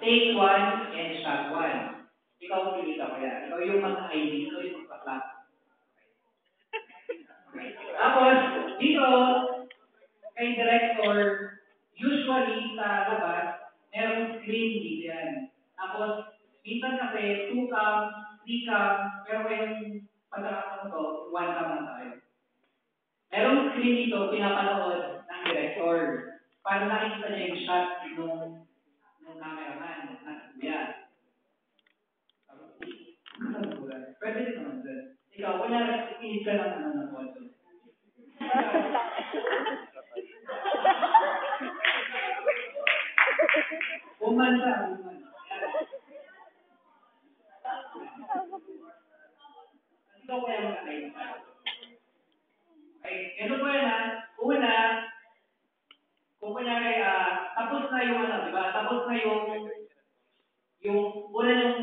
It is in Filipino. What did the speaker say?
take one and shot one. Ikaw, pili ka kaya. Ikaw yung mag-ID, ikaw yung magpa-clap. Tapos, dito, kay director, usually sa labas, merong screen dito yan. Tapos, minsan kasi 2 cam, 3 cam, pero ngayong pagkakataon to, 1 cam lang tayo. Merong screen dito, pinapanood ng director para nakikita niya yung shot ng cameraman, ng kuya. Pwede din naman dyan. Ikaw, wala inis ka ng ng photo. Umanda. Ikaw kaya magkakaisa. Okay, ito po yan ha. Una, kung kunyari, tapos na yung di ba? Tapos na yung una yung